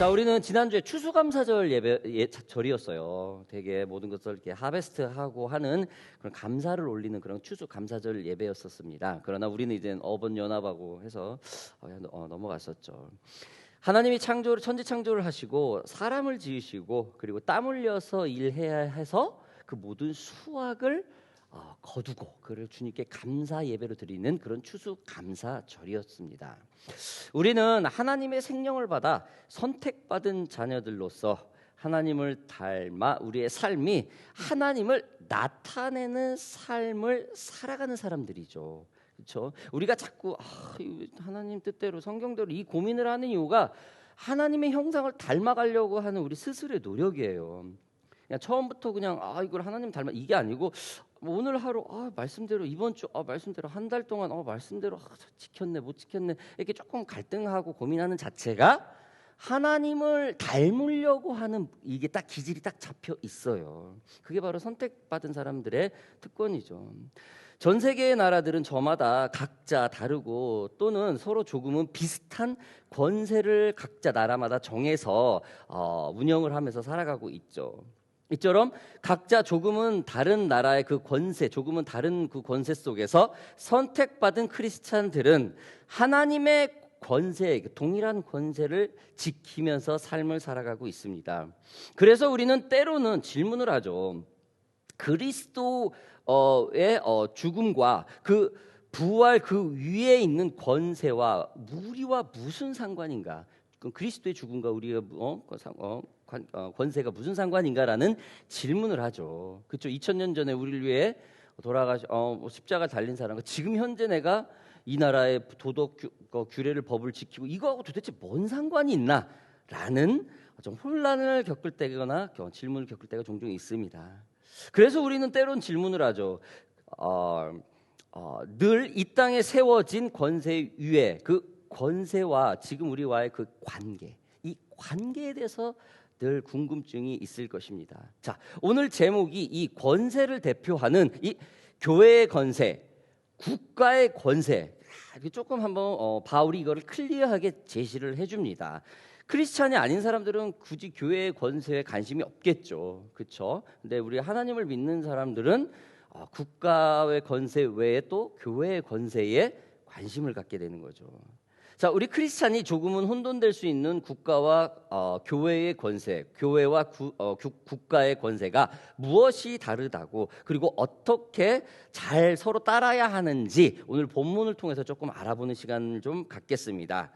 자, 우리는 지난주에 추수감사절 절이었어요. 되게 모든 것을 이렇게 하베스트하고 하는 그런 감사를 올리는 그런 추수감사절 예배였었습니다. 그러나 우리는 이제 어번 연합하고 해서 넘어갔었죠. 하나님이 천지 창조를 하시고 사람을 지으시고 그리고 땀 흘려서 일해야 해서 그 모든 수확을 거두고 그를 주님께 감사 예배로 드리는 그런 추수감사절이었습니다. 우리는 하나님의 생명을 받아 선택받은 자녀들로서 하나님을 닮아 우리의 삶이 하나님을 나타내는 삶을 살아가는 사람들이죠. 그렇죠? 우리가 자꾸 하나님 뜻대로 성경대로 이 고민을 하는 이유가 하나님의 형상을 닮아가려고 하는 우리 스스로의 노력이에요. 그냥 처음부터 그냥 이걸 하나님 닮아 이게 아니고 오늘 하루 말씀대로 이번 주 말씀대로 한 달 동안 말씀대로 지켰네 못 지켰네 이렇게 조금 갈등하고 고민하는 자체가 하나님을 닮으려고 하는 이게 딱 기질이 딱 잡혀 있어요. 그게 바로 선택받은 사람들의 특권이죠. 전 세계의 나라들은 저마다 각자 다르고 또는 서로 조금은 비슷한 권세를 각자 나라마다 정해서 운영을 하면서 살아가고 있죠. 이처럼 각자 조금은 다른 나라의 그 권세, 조금은 다른 그 권세 속에서 선택받은 크리스찬들은 하나님의 권세, 동일한 권세를 지키면서 삶을 살아가고 있습니다. 그래서 우리는 때로는 질문을 하죠. 그리스도의 죽음과 그 부활 그 위에 있는 권세와 우리와 무슨 상관인가? 그리스도의 죽음과 우리의 권세가 무슨 상관인가라는 질문을 하죠. 그렇죠? 2000년 전에 우리를 위해 십자가 달린 사람과 지금 현재 내가 이 나라의 도덕 규례를 법을 지키고 이거하고 도대체 뭔 상관이 있나라는 좀 혼란을 겪을 때거나 질문을 겪을 때가 종종 있습니다. 그래서 우리는 때론 질문을 하죠. 늘 이 땅에 세워진 권세 위에 그 권세와 지금 우리와의 그 관계, 이 관계에 대해서 늘 궁금증이 있을 것입니다. 자, 오늘 제목이 이 권세를 대표하는 이 교회의 권세, 국가의 권세. 조금 한번 바울이 이거를 클리어하게 제시를 해줍니다. 크리스찬이 아닌 사람들은 굳이 교회의 권세에 관심이 없겠죠, 그렇죠? 근데 우리 하나님을 믿는 사람들은 국가의 권세 외에 또 교회의 권세에 관심을 갖게 되는 거죠. 자, 우리 크리스찬이 조금은 혼돈될 수 있는 국가와 교회의 권세, 교회와 국가의 권세가 무엇이 다르다고 그리고 어떻게 잘 서로 따라야 하는지 오늘 본문을 통해서 조금 알아보는 시간을 좀 갖겠습니다.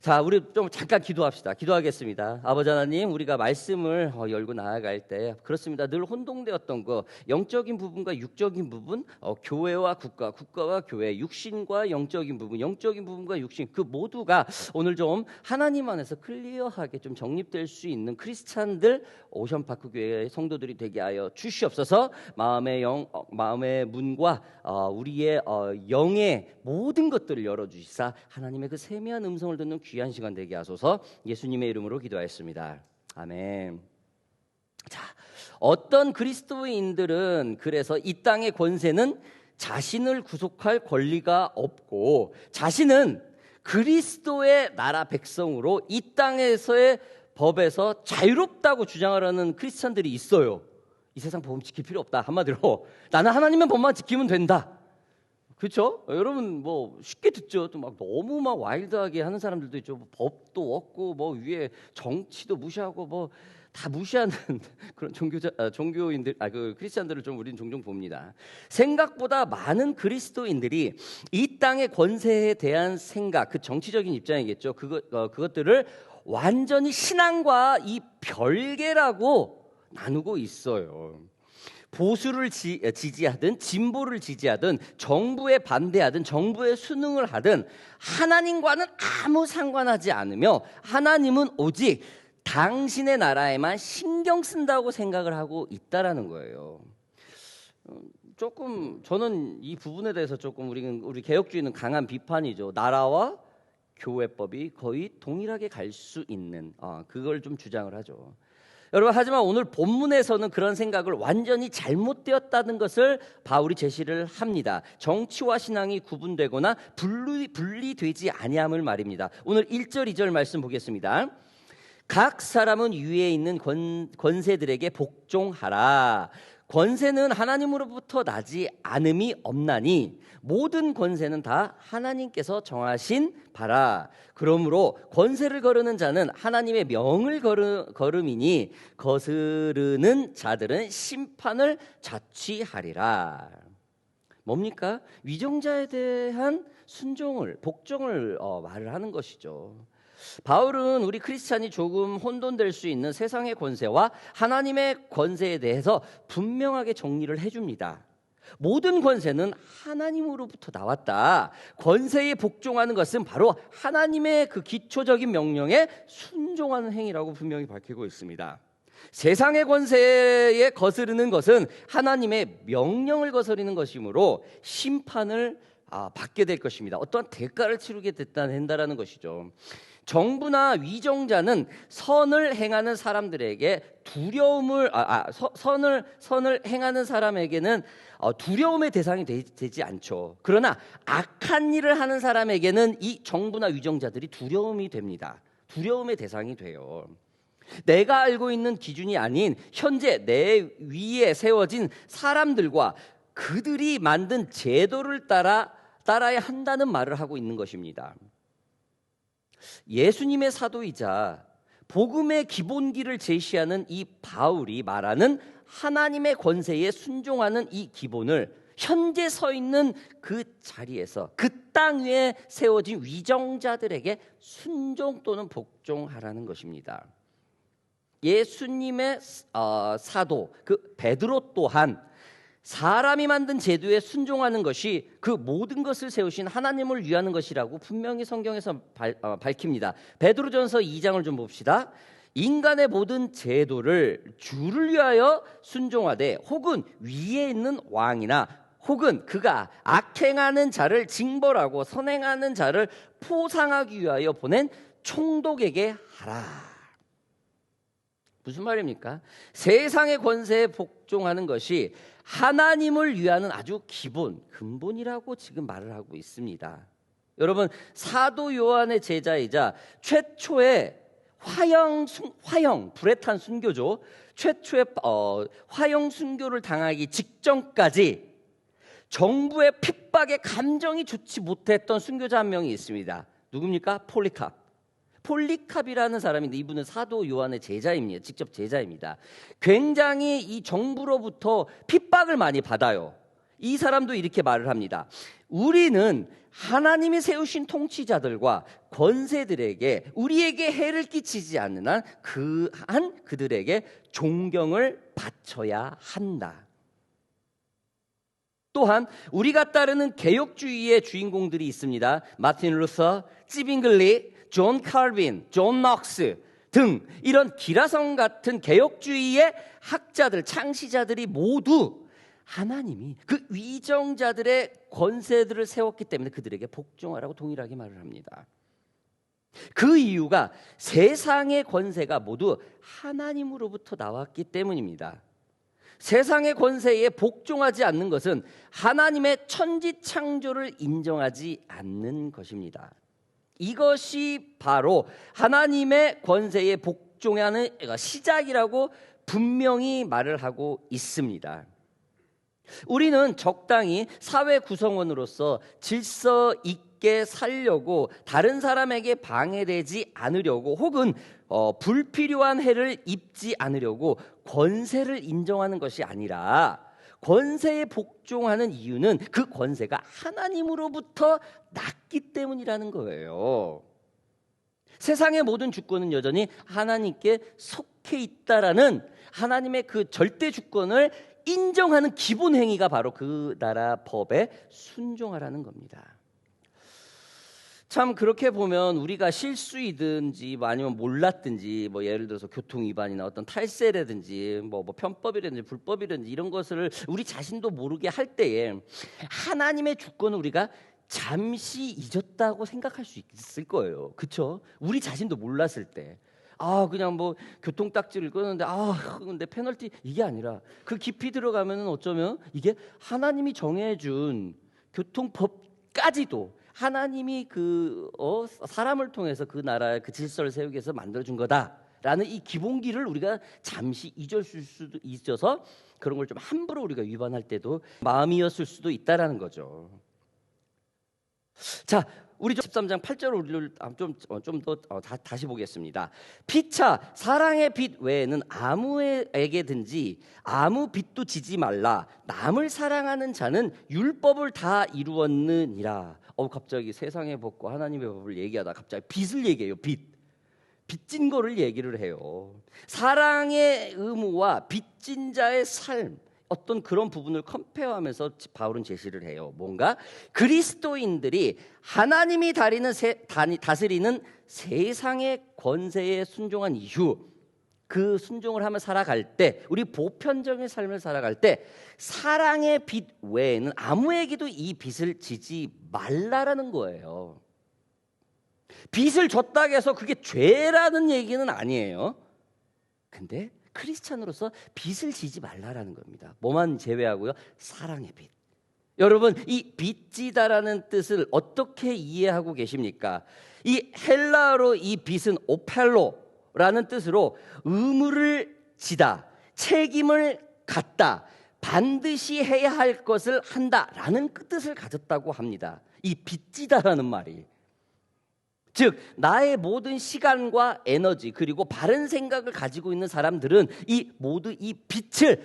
자, 우리 좀 잠깐 기도합시다. 기도하겠습니다. 아버지 하나님, 우리가 말씀을 열고 나아갈 때 그렇습니다. 늘 혼동되었던 거 영적인 부분과 육적인 부분, 교회와 국가, 국가와 교회, 육신과 영적인 부분, 영적인 부분과 육신 그 모두가 오늘 좀 하나님 안에서 클리어하게 좀 정립될 수 있는 크리스찬들 오션파크 교회의 성도들이 되게 하여 주시옵소서. 마음의 문과 우리의 영의 모든 것들을 열어주시사 하나님의 그 세미한 음성을 듣는 귀한 시간 되게 하소서. 예수님의 이름으로 기도하였습니다. 아멘. 자, 어떤 그리스도인들은 그래서 이 땅의 권세는 자신을 구속할 권리가 없고 자신은 그리스도의 나라 백성으로 이 땅에서의 법에서 자유롭다고 주장하려는 크리스찬들이 있어요. 이 세상 법 지킬 필요 없다. 한마디로 나는 하나님의 법만 지키면 된다. 그렇죠? 여러분 뭐 쉽게 듣죠. 또 막 너무 막 와일드하게 하는 사람들도 있죠. 법도 없고 뭐 위에 정치도 무시하고 뭐 다 무시하는 그런 종교인들, 그 크리스찬들을 좀 우리는 종종 봅니다. 생각보다 많은 그리스도인들이 이 땅의 권세에 대한 생각, 그 정치적인 입장이겠죠. 그것들을 완전히 신앙과 이 별개라고 나누고 있어요. 보수를 지지하든 진보를 지지하든 정부에 반대하든 정부에 순응을 하든 하나님과는 아무 상관하지 않으며 하나님은 오직 당신의 나라에만 신경 쓴다고 생각을 하고 있다라는 거예요. 조금 저는 이 부분에 대해서 조금 우리 개혁주의는 강한 비판이죠. 나라와 교회법이 거의 동일하게 갈 수 있는 그걸 좀 주장을 하죠. 여러분, 하지만 오늘 본문에서는 그런 생각을 완전히 잘못되었다는 것을 바울이 제시를 합니다. 정치와 신앙이 구분되거나 분리되지 아니함을 말입니다. 오늘 1절 2절 말씀 보겠습니다. 각 사람은 위에 있는 권세들에게 복종하라. 권세는 하나님으로부터 나지 않음이 없나니 모든 권세는 다 하나님께서 정하신 바라. 그러므로 권세를 거르는 자는 하나님의 명을 거름이니 거스르는 자들은 심판을 자취하리라. 뭡니까? 위정자에 대한 순종을, 복종을 말을 하는 것이죠. 바울은 우리 크리스찬이 조금 혼돈될 수 있는 세상의 권세와 하나님의 권세에 대해서 분명하게 정리를 해줍니다. 모든 권세는 하나님으로부터 나왔다. 권세에 복종하는 것은 바로 하나님의 그 기초적인 명령에 순종하는 행위라고 분명히 밝히고 있습니다. 세상의 권세에 거스르는 것은 하나님의 명령을 거스르는 것이므로 심판을 받게 될 것입니다. 어떠한 대가를 치르게 된다는 것이죠. 정부나 위정자는 선을 행하는 사람들에게 선을 행하는 사람에게는 두려움의 대상이 되지 않죠. 그러나 악한 일을 하는 사람에게는 이 정부나 위정자들이 두려움이 됩니다. 두려움의 대상이 돼요. 내가 알고 있는 기준이 아닌 현재 내 위에 세워진 사람들과 그들이 만든 제도를 따라야 한다는 말을 하고 있는 것입니다. 예수님의 사도이자 복음의 기본기를 제시하는 이 바울이 말하는 하나님의 권세에 순종하는 이 기본을 현재 서 있는 그 자리에서 그 땅 위에 세워진 위정자들에게 순종 또는 복종하라는 것입니다. 예수님의 사도 그 베드로 또한 사람이 만든 제도에 순종하는 것이 그 모든 것을 세우신 하나님을 위하는 것이라고 분명히 성경에서 밝힙니다. 베드로전서 2장을 좀 봅시다. 인간의 모든 제도를 주를 위하여 순종하되 혹은 위에 있는 왕이나 혹은 그가 악행하는 자를 징벌하고 선행하는 자를 포상하기 위하여 보낸 총독에게 하라. 무슨 말입니까? 세상의 권세에 복종하는 것이 하나님을 위하는 아주 근본이라고 지금 말을 하고 있습니다. 여러분, 사도 요한의 제자이자 최초의 화형 불에 탄 순교죠. 최초의 화형 순교를 당하기 직전까지 정부의 핍박에 감정이 좋지 못했던 순교자 한 명이 있습니다. 누굽니까? 폴리캅이라는 사람인데 이분은 사도 요한의 제자입니다. 직접 제자입니다. 굉장히 이 정부로부터 핍박을 많이 받아요. 이 사람도 이렇게 말을 합니다. 우리는 하나님이 세우신 통치자들과 권세들에게 우리에게 해를 끼치지 않는 한 그들에게 존경을 바쳐야 한다. 또한 우리가 따르는 개혁주의의 주인공들이 있습니다. 마틴 루서, 찌빙글리, 존 칼빈, 존 넉스 등 이런 기라성 같은 개혁주의의 학자들, 창시자들이 모두 하나님이 그 위정자들의 권세들을 세웠기 때문에 그들에게 복종하라고 동일하게 말을 합니다. 그 이유가 세상의 권세가 모두 하나님으로부터 나왔기 때문입니다. 세상의 권세에 복종하지 않는 것은 하나님의 천지창조를 인정하지 않는 것입니다. 이것이 바로 하나님의 권세에 복종하는 시작이라고 분명히 말을 하고 있습니다. 우리는 적당히 사회 구성원으로서 질서 있게 살려고 다른 사람에게 방해되지 않으려고 혹은 불필요한 해를 입지 않으려고 권세를 인정하는 것이 아니라 권세에 복종하는 이유는 그 권세가 하나님으로부터 났기 때문이라는 거예요. 세상의 모든 주권은 여전히 하나님께 속해 있다라는 하나님의 그 절대 주권을 인정하는 기본 행위가 바로 그 나라 법에 순종하라는 겁니다. 참 그렇게 보면 우리가 실수이든지 아니면 몰랐든지 예를 들어서 교통 위반이나 어떤 탈세라든지 편법이라든지 불법이라든지 이런 것을 우리 자신도 모르게 할 때에 하나님의 주권을 우리가 잠시 잊었다고 생각할 수 있을 거예요. 그렇죠? 우리 자신도 몰랐을 때 그냥 교통딱지를 끄는데 근데 페널티 이게 아니라 그 깊이 들어가면은 어쩌면 이게 하나님이 정해준 교통법까지도 하나님이 사람을 통해서 그 나라의 그 질서를 세우기 위해서 만들어준 거다. 라는 이 기본기를 우리가 잠시 잊었을 수도 있어서 그런 걸 좀 함부로 우리가 위반할 때도 마음이었을 수도 있다라는 거죠. 자, 우리 13장 8절을 우리를 좀 더 다시 보겠습니다. 피차 사랑의 빛 외에는 아무에게든지 아무 빛도 지지 말라. 남을 사랑하는 자는 율법을 다 이루었느니라. 갑자기 세상의 법과 하나님의 법을 얘기하다 갑자기 빛을 얘기해요. 빚진 거를 얘기를 해요. 사랑의 의무와 빚진 자의 삶, 어떤 그런 부분을 컴페어하면서 바울은 제시를 해요. 뭔가 그리스도인들이 하나님이 다스리는 세상의 권세에 순종한 이후 그 순종을 하며 살아갈 때, 우리 보편적인 삶을 살아갈 때 사랑의 빛 외에는 아무에게도 이 빚을 지지 말라라는 거예요. 빚을 졌다 해서 그게 죄라는 얘기는 아니에요. 근데 크리스찬으로서 빚을 지지 말라라는 겁니다. 뭐만 제외하고요? 사랑의 빚. 여러분, 이 빚지다라는 뜻을 어떻게 이해하고 계십니까? 이 헬라어로 이 빚은 오펠로라는 뜻으로 의무를 지다, 책임을 갖다, 반드시 해야 할 것을 한다라는 뜻을 가졌다고 합니다. 이 빚지다라는 말이. 즉 나의 모든 시간과 에너지 그리고 바른 생각을 가지고 있는 사람들은 모두 이 빚을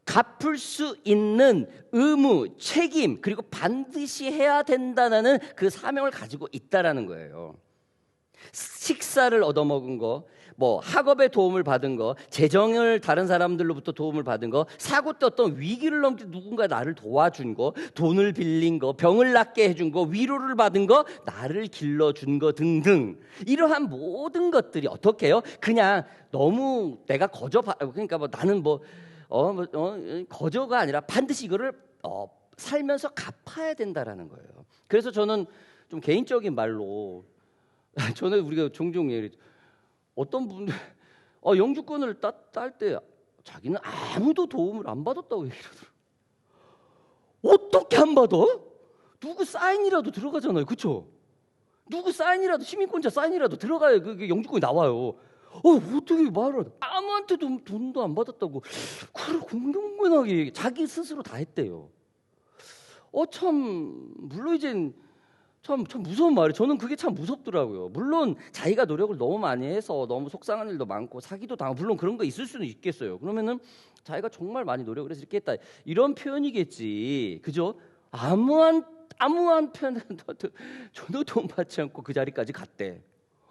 갚을 수 있는 의무, 책임 그리고 반드시 해야 된다는 그 사명을 가지고 있다라는 거예요. 식사를 얻어먹은 거, 학업에 도움을 받은 거, 재정을 다른 사람들로부터 도움을 받은 거, 사고 때 어떤 위기를 넘길 누군가 나를 도와준 거, 돈을 빌린 거, 병을 낫게 해준 거, 위로를 받은 거, 나를 길러준 거 등등, 이러한 모든 것들이 어떻게 해요? 그냥 너무 내가 그러니까 나는 거저가 아니라 반드시 이거를 살면서 갚아야 된다라는 거예요. 그래서 저는 좀 개인적인 말로 저는 우리가 종종 어떤 분들 영주권을 딸 때 자기는 아무도 도움을 안 받았다고 얘기를 하더라고요. 어떻게 안 받아? 누구 사인이라도 들어가잖아요. 그렇죠? 누구 사인이라도, 시민권자 사인이라도 들어가야 그게 영주권이 나와요. 어떻게 말을 아무한테도 돈도 안 받았다고 그걸 공공연하게 자기 스스로 다 했대요. 참 물론 이젠 참 무서운 말이에요. 저는 그게 참 무섭더라고요. 물론 자기가 노력을 너무 많이 해서 너무 속상한 일도 많고 사기도 당하고 물론 그런 거 있을 수는 있겠어요. 그러면은 자기가 정말 많이 노력을 해서 이렇게 했다, 이런 표현이겠지. 그죠? 아무한테는 전혀 돈 받지 않고 그 자리까지 갔대.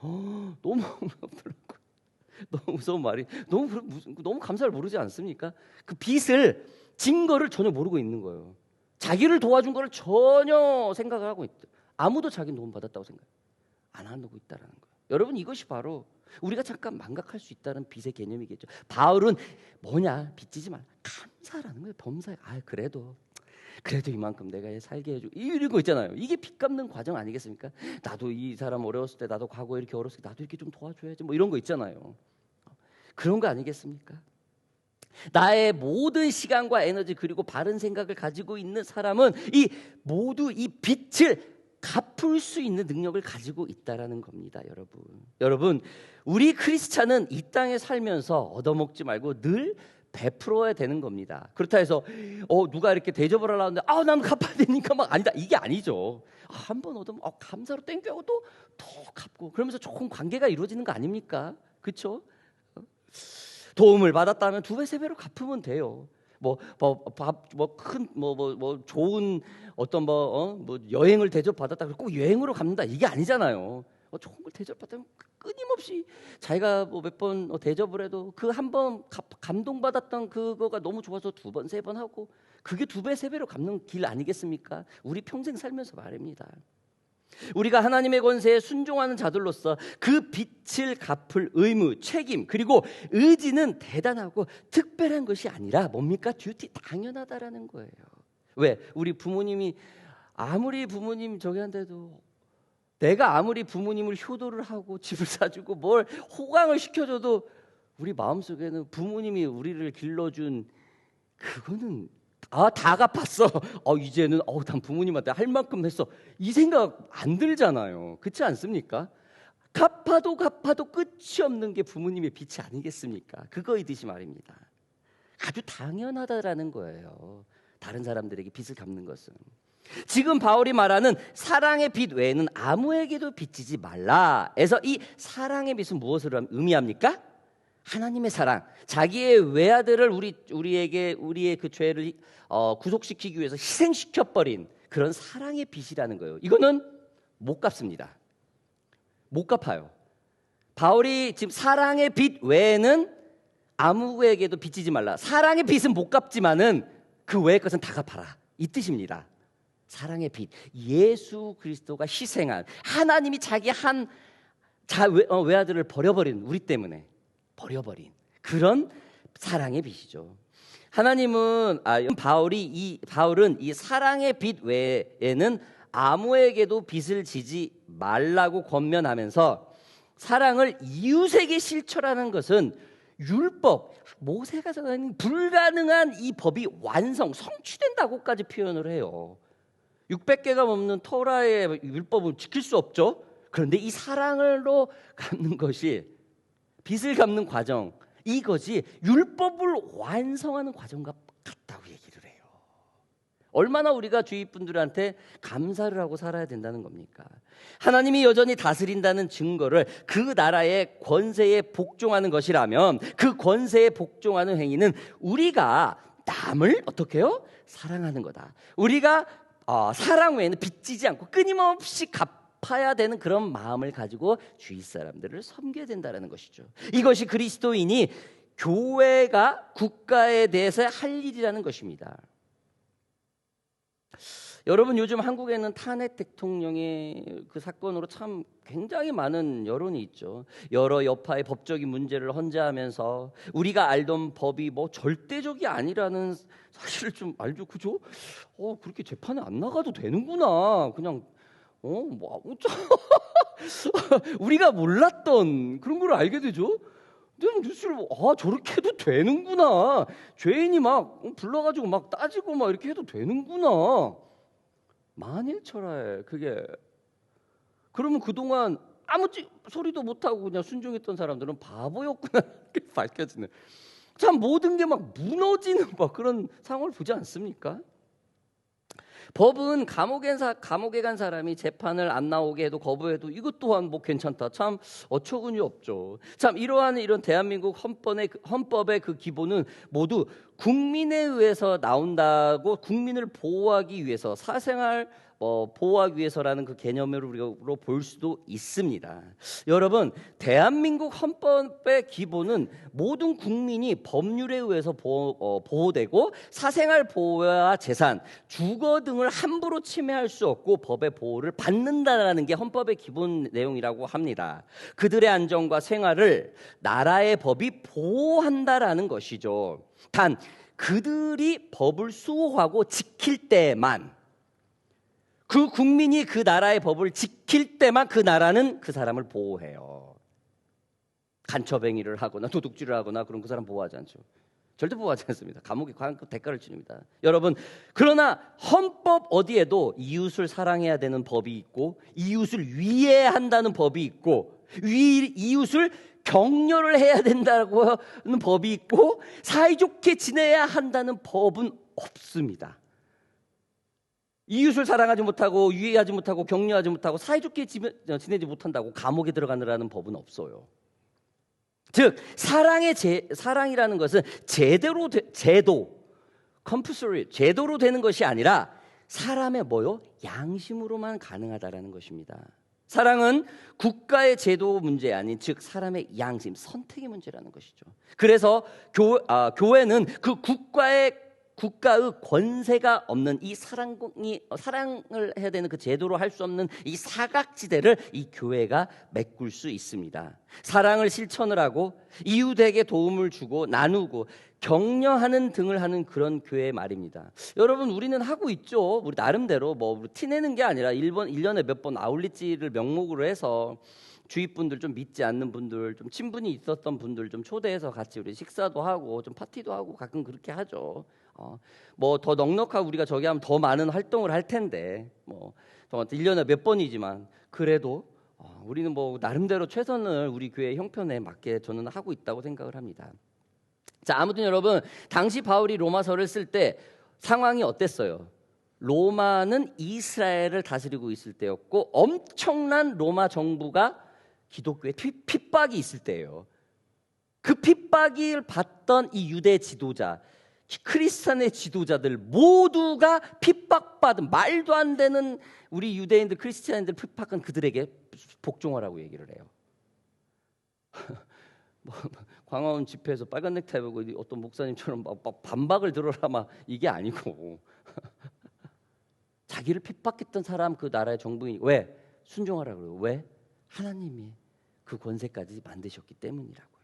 너무 무섭더라고요. 너무 무서운 말이. 너무 감사를 모르지 않습니까? 그 빚을 진 거를 전혀 모르고 있는 거예요. 자기를 도와준 거를 전혀 생각을 하고 있다. 아무도 자기 도움 받았다고 생각 안 하고 있다라는 거예요. 여러분, 이것이 바로 우리가 잠깐 망각할 수 있다는 빚의 개념이겠죠. 바울은 뭐냐? 빚지지 말, 감사라는 거예요. 범사에 그래도 이만큼 내가 살게 해주고 이런 거 있잖아요. 이게 빚 갚는 과정 아니겠습니까? 나도 이 사람 어려웠을 때, 나도 과거에 이렇게 어려웠을 때 나도 이렇게 좀 도와줘야지, 이런 거 있잖아요. 그런 거 아니겠습니까? 나의 모든 시간과 에너지 그리고 바른 생각을 가지고 있는 사람은 모두 이 빚을 갚을 수 있는 능력을 가지고 있다라는 겁니다. 여러분, 우리 크리스찬은 이 땅에 살면서 얻어먹지 말고 늘 베풀어야 되는 겁니다. 그렇다 해서 누가 이렇게 대접을 하려는데 나는 갚아야 되니까 아니다, 이게 아니죠. 한번 얻으면 감사로 땡겨고 또 갚고 그러면서 조금 관계가 이루어지는 거 아닙니까? 그렇죠? 도움을 받았다면 2배, 3배로 갚으면 돼요. 좋은 어떤 여행을 대접받았다 그래서 꼭 여행으로 갚는다, 이게 아니잖아요. 좋은 걸 대접받으면 끊임없이 자기가 몇 번 대접을 해도 그 한 번 감동받았던 그거가 너무 좋아서 2번, 3번 하고 그게 2배, 3배로 갚는 길 아니겠습니까? 우리 평생 살면서 말입니다. 우리가 하나님의 권세에 순종하는 자들로서 그 빚을 갚을 의무, 책임 그리고 의지는 대단하고 특별한 것이 아니라 뭡니까? 듀티, 당연하다라는 거예요. 왜? 우리 부모님이 아무리 부모님 저기 한데도, 내가 아무리 부모님을 효도를 하고 집을 사주고 뭘 호강을 시켜줘도 우리 마음속에는 부모님이 우리를 길러준 그거는 다 갚았어. 이제는 난 부모님한테 할 만큼 했어, 이 생각 안 들잖아요. 그렇지 않습니까? 갚아도 끝이 없는 게 부모님의 빚이 아니겠습니까? 그거이듯이 말입니다. 아주 당연하다라는 거예요. 다른 사람들에게 빚을 갚는 것은. 지금 바울이 말하는 사랑의 빚 외에는 아무에게도 빚지지 말라에서 이 사랑의 빚은 무엇을 의미합니까? 하나님의 사랑, 자기의 외아들을 우리의 그 죄를 구속시키기 위해서 희생시켜 버린 그런 사랑의 빚이라는 거예요. 이거는 못 갚습니다. 못 갚아요. 바울이 지금 사랑의 빚 외에는 아무에게도 빚지지 말라. 사랑의 빚은 못 갚지만은 그 외의 것은 다 갚아라. 이 뜻입니다. 사랑의 빚, 예수 그리스도가 희생한, 하나님이 자기 외아들을 버려버린, 우리 때문에 버려버린 그런 사랑의 빚이죠. 하나님은 바울은 이 사랑의 빚 외에는 아무에게도 빚을 지지 말라고 권면하면서 사랑을 이웃에게 실천하는 것은 율법, 모세가 정한 불가능한 이 법이 성취된다고까지 표현을 해요. 600개가 넘는 토라의 율법을 지킬 수 없죠. 그런데 이 사랑으로 갚는 것이, 빚을 갚는 과정, 이것이 율법을 완성하는 과정과 같다고 얘기를 해요. 얼마나 우리가 주위 분들한테 감사를 하고 살아야 된다는 겁니까? 하나님이 여전히 다스린다는 증거를 그 나라의 권세에 복종하는 것이라면, 그 권세에 복종하는 행위는 우리가 남을 어떻게 해요? 사랑하는 거다. 우리가 사랑 외에는 빚지지 않고 끊임없이 갚아야 되는 그런 마음을 가지고 주위 사람들을 섬겨야 된다는 것이죠. 이것이 그리스도인이 교회가 국가에 대해서 할 일이라는 것입니다. 여러분, 요즘 한국에는 탄핵 대통령의 그 사건으로 참 굉장히 많은 여론이 있죠. 여러 여파의 법적인 문제를 헌재하면서 우리가 알던 법이 뭐 절대적이 아니라는 사실을 좀 알죠, 그죠? 그렇게 재판에 안 나가도 되는구나. 그냥 우리가 몰랐던 그런 걸 알게 되죠. 뉴스를 저렇게 해도 되는구나. 죄인이 막 불러가지고 막 따지고 막 이렇게 해도 되는구나. 만일철화에 그게. 그러면 그동안 아무 소리도 못하고 그냥 순종했던 사람들은 바보였구나 이렇게 밝혀지는, 참 모든 게 막 무너지는 막 그런 상황을 보지 않습니까? 법은 감옥에 간 사람이 재판을 안 나오게 해도 거부해도 이것 또한 뭐 괜찮다. 참 어처구니 없죠. 참 이런 대한민국 헌법의 그 기본은 모두 국민에 의해서 나온다고, 국민을 보호하기 위해서, 사생활 보호하기 위해서라는 그 개념으로 볼 수도 있습니다. 여러분, 대한민국 헌법의 기본은 모든 국민이 법률에 의해서 보호되고 사생활 보호와 재산, 주거 등을 함부로 침해할 수 없고 법의 보호를 받는다라는 게 헌법의 기본 내용이라고 합니다. 그들의 안전과 생활을 나라의 법이 보호한다라는 것이죠. 단 그들이 법을 수호하고 지킬 때만, 그 국민이 그 나라의 법을 지킬 때만 그 나라는 그 사람을 보호해요. 간첩행위를 하거나 도둑질을 하거나 그럼 그 사람 보호하지 않죠. 절대 보호하지 않습니다. 감옥에 관급 대가를 치릅니다. 여러분, 그러나 헌법 어디에도 이웃을 사랑해야 되는 법이 있고, 이웃을 위해야 한다는 법이 있고, 이웃을 격려를 해야 된다고 하는 법이 있고, 사이좋게 지내야 한다는 법은 없습니다. 이웃을 사랑하지 못하고, 위해하지 못하고, 격려하지 못하고, 사이좋게 지내지 못한다고 감옥에 들어가느라는 법은 없어요. 즉 사랑이라는 것은 제도로 되는 것이 아니라 사람의 양심으로만 가능하다라는 것입니다. 사랑은 국가의 제도 문제 아닌, 즉 사람의 양심, 선택의 문제라는 것이죠. 그래서 교회는 그 국가의 권세가 없는 이 사랑을 해야 되는 그 제도로 할 수 없는 이 사각지대를 이 교회가 메꿀 수 있습니다. 사랑을 실천을 하고 이웃에게 도움을 주고 나누고 격려하는 등을 하는 그런 교회 말입니다. 여러분, 우리는 하고 있죠. 우리 나름대로 티내는 게 아니라 1년에 몇 번 아울릿지를 명목으로 해서 주위 분들, 좀 믿지 않는 분들, 좀 친분이 있었던 분들 좀 초대해서 같이 우리 식사도 하고 좀 파티도 하고 가끔 그렇게 하죠. 더 넉넉하고 우리가 저기 하면 더 많은 활동을 할 텐데, 1년에 몇 번이지만 그래도 우리는 뭐 나름대로 최선을 우리 교회 형편에 맞게 저는 하고 있다고 생각을 합니다. 자, 아무튼 여러분, 당시 바울이 로마서를 쓸 때 상황이 어땠어요? 로마는 이스라엘을 다스리고 있을 때였고 엄청난 로마 정부가 기독교에 핍박이 있을 때예요. 그 핍박을 받던 이 유대 지도자, 크리스찬의 지도자들 모두가 핍박받은, 말도 안 되는 우리 유대인들, 크리스찬인들 핍박은 그들에게 복종하라고 얘기를 해요. 뭐, 광화문 집회에서 빨간 넥타이 보고 어떤 목사님처럼 막 반박을 들어라 막 이게 아니고 자기를 핍박했던 사람, 그 나라의 정부인이 왜 순종하라고 그래요? 왜? 하나님이 그 권세까지 만드셨기 때문이라고요.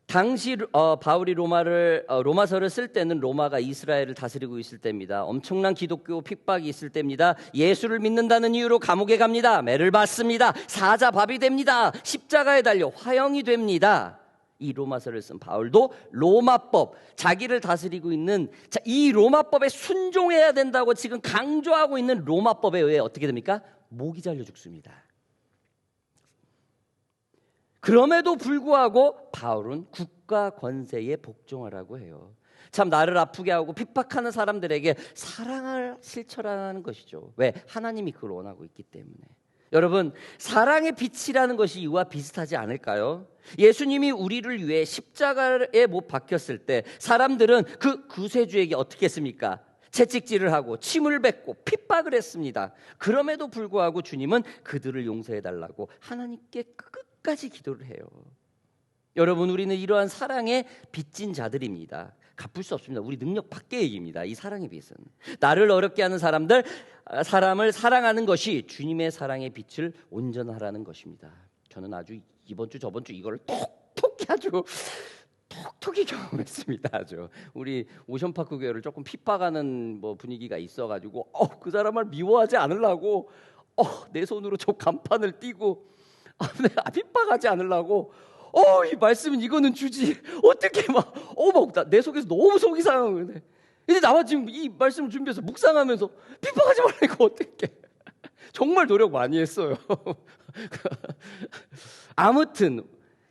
당시 바울이 로마서를 쓸 때는 로마가 이스라엘을 다스리고 있을 때입니다. 엄청난 기독교 핍박이 있을 때입니다. 예수를 믿는다는 이유로 감옥에 갑니다. 매를 받습니다. 사자밥이 됩니다. 십자가에 달려 화형이 됩니다. 이 로마서를 쓴 바울도 로마법, 자기를 다스리고 있는 이 로마법에 순종해야 된다고 지금 강조하고 있는 로마법에 의해 어떻게 됩니까? 목이 잘려 죽습니다. 그럼에도 불구하고 바울은 국가 권세에 복종하라고 해요. 참 나를 아프게 하고 핍박하는 사람들에게 사랑을 실천하는 것이죠. 왜? 하나님이 그걸 원하고 있기 때문에. 여러분, 사랑의 빛이라는 것이 이와 비슷하지 않을까요? 예수님이 우리를 위해 십자가에 못 박혔을 때 사람들은 그 구세주에게 어떻게 했습니까? 채찍질을 하고 침을 뱉고 핍박을 했습니다. 그럼에도 불구하고 주님은 그들을 용서해달라고 하나님께 끝까지 기도를 해요. 여러분, 우리는 이러한 사랑에 빚진 자들입니다. 갚을 수 없습니다. 우리 능력 밖의 얘기입니다. 이 사랑의 빚은 나를 어렵게 하는 사람을 사랑하는 것이 주님의 사랑의 빛을 온전하라는 것입니다. 저는 아주 이번 주 저번 주 이걸 톡톡히 경험했습니다. 아주 우리 오션파크 교회를 조금 핍박하는 분위기가 있어가지고 그 사람을 미워하지 않으려고 내 손으로 저 간판을 띄고 핍박하지 않으려고 이 말씀은 이거는 주지 어떻게 내 속에서 너무 속이 상하는데 이제 나와 지금 이 말씀을 준비해서 묵상하면서 핍박하지 말라니까 어떻게 정말 노력 많이 했어요. 아무튼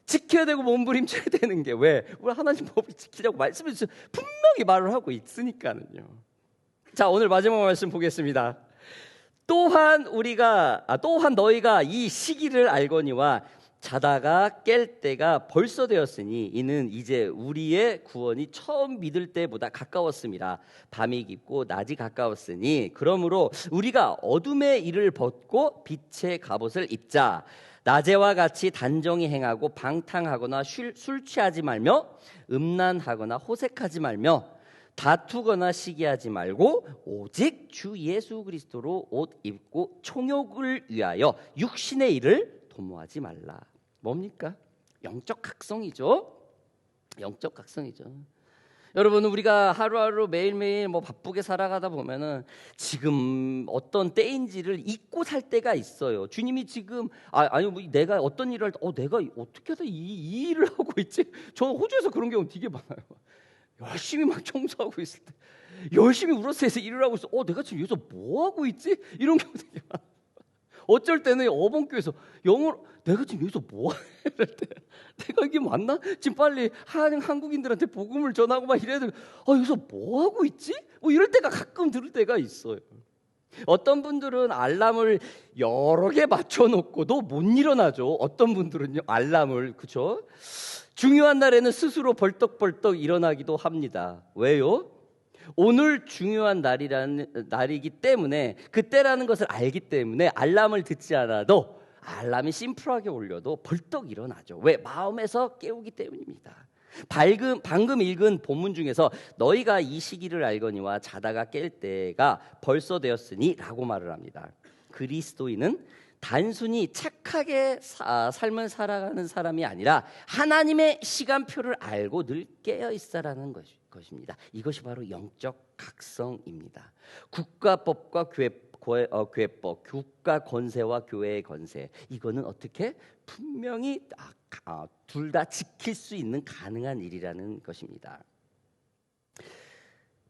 지켜야 되고 몸부림쳐야 되는 게 왜? 우리 하나님 법을 지키려고 말씀을 분명히 말을 하고 있으니까는요. 자, 오늘 마지막 말씀 보겠습니다. 또한 너희가 이 시기를 알거니와 자다가 깰 때가 벌써 되었으니 이는 이제 우리의 구원이 처음 믿을 때보다 가까웠습니다. 밤이 깊고 낮이 가까웠으니 그러므로 우리가 어둠의 일을 벗고 빛의 갑옷을 입자. 낮에와 같이 단정히 행하고 방탕하거나 술 취하지 말며 음란하거나 호색하지 말며 다투거나 시기하지 말고 오직 주 예수 그리스도로 옷 입고 총욕을 위하여 육신의 일을 도모하지 말라. 뭡니까? 영적 각성이죠. 영적 각성이죠. 여러분, 우리가 하루하루 매일매일 바쁘게 살아가다 보면은 지금 어떤 때인지를 잊고 살 때가 있어요. 주님이 지금 내가 어떤 일을 할 때 내가 어떻게 해서 이 일을 하고 있지? 저는 호주에서 그런 경우 되게 많아요. 열심히 막 청소하고 있을 때 열심히 울어서해서 일을 하고 있어. 내가 지금 여기서 뭐 하고 있지? 이런 경우 되게 많아요. 어쩔 때는 어본교에서 영어로 내가 지금 여기서 뭐 할 때 내가 이게 맞나? 지금 빨리 한국인들한테 복음을 전하고 막 이래야 돼. 여기서 뭐 하고 있지? 이럴 때가 가끔 들을 때가 있어요. 어떤 분들은 알람을 여러 개 맞춰놓고도 못 일어나죠. 어떤 분들은요 알람을 그렇죠? 중요한 날에는 스스로 벌떡벌떡 일어나기도 합니다. 왜요? 오늘 중요한 날이기 때문에 그때라는 것을 알기 때문에 알람을 듣지 않아도 알람이 심플하게 울려도 벌떡 일어나죠. 왜? 마음에서 깨우기 때문입니다. 방금 읽은 본문 중에서 너희가 이 시기를 알거니와 자다가 깰 때가 벌써 되었으니 라고 말을 합니다. 그리스도인은 단순히 착하게 삶을 살아가는 사람이 아니라 하나님의 시간표를 알고 늘 깨어있어라는 것입니다. 이것이 바로 영적 각성입니다. 국가법과 교회법, 국가 권세와 교회의 권세, 이거는 어떻게 분명히 둘 다 지킬 수 있는 가능한 일이라는 것입니다.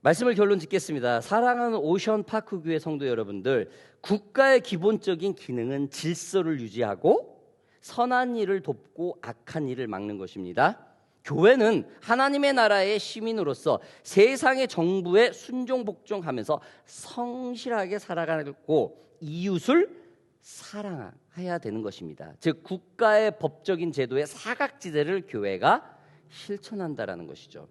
말씀을 결론 짓겠습니다. 사랑하는 오션파크 교회 성도 여러분들, 국가의 기본적인 기능은 질서를 유지하고 선한 일을 돕고 악한 일을 막는 것입니다. 교회는 하나님의 나라의 시민으로서 세상의 정부에 순종 복종하면서 성실하게 살아가고 이웃을 사랑해야 되는 것입니다. 즉 국가의 법적인 제도의 사각지대를 교회가 실천한다라는 것이죠.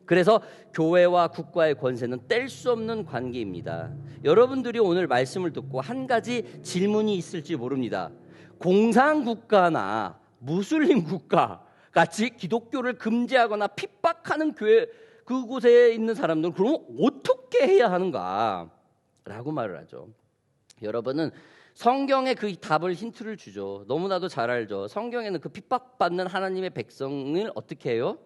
그래서 교회와 국가의 권세는 뗄 수 없는 관계입니다. 여러분들이 오늘 말씀을 듣고 한 가지 질문이 있을지 모릅니다. 공산국가나 무슬림 국가 같이 기독교를 금지하거나 핍박하는 교회 그곳에 있는 사람들은 그럼 어떻게 해야 하는가? 라고 말을 하죠. 여러분은 성경에 그 답을 힌트를 주죠. 너무나도 잘 알죠. 성경에는 그 핍박받는 하나님의 백성을 어떻게 해요?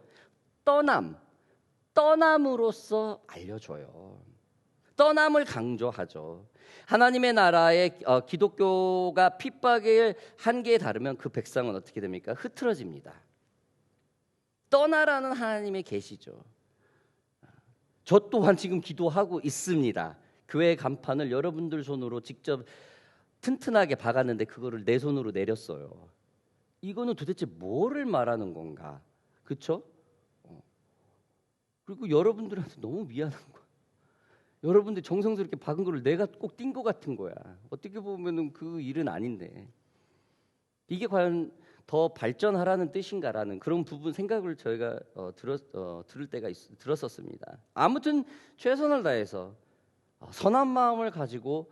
떠남으로써 알려줘요. 떠남을 강조하죠. 하나님의 나라의 기독교가 핍박의 한계에 다르면 그 백성은 어떻게 됩니까? 흐트러집니다. 떠나라는 하나님의 계시죠. 저 또한 지금 기도하고 있습니다. 교회 간판을 여러분들 손으로 직접 튼튼하게 박았는데 그거를 내 손으로 내렸어요. 이거는 도대체 뭐를 말하는 건가? 그렇죠? 그리고 여러분들한테 너무 미안한 거야. 여러분들 정성스럽게 박은 거를 내가 꼭 띈 것 같은 거야. 어떻게 보면은 그 일은 아닌데 이게 과연 더 발전하라는 뜻인가라는 그런 부분 생각을 저희가 들을 때가 들었었습니다. 아무튼 최선을 다해서 선한 마음을 가지고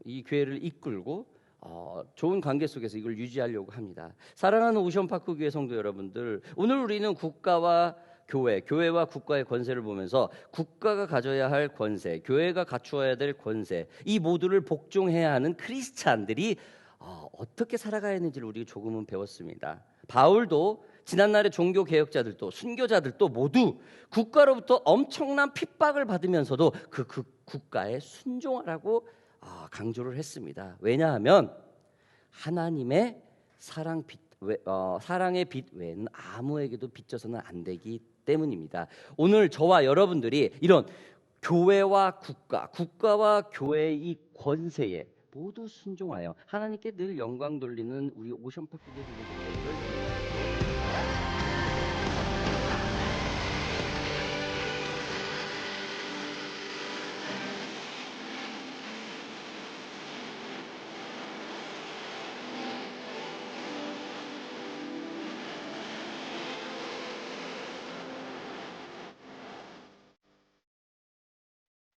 이 교회를 이끌고 좋은 관계 속에서 이걸 유지하려고 합니다. 사랑하는 오션파크 교회 성도 여러분들, 오늘 우리는 국가와 교회와 국가의 권세를 보면서 국가가 가져야 할 권세, 교회가 갖추어야 될 권세, 이 모두를 복종해야 하는 크리스찬들이 어떻게 살아가야 하는지를 우리가 조금은 배웠습니다. 바울도 지난날의 종교 개혁자들도 순교자들도 모두 국가로부터 엄청난 핍박을 받으면서도 그 국가에 순종하라고 강조를 했습니다. 왜냐하면 하나님의 사랑의 빛 외에는 아무에게도 비춰서는 안 되기 때문입니다. 오늘 저와 여러분들이 이런 교회와 국가와 교회의 이 권세에 모두 순종하여 하나님께 늘 영광 돌리는 우리 오션파크 교회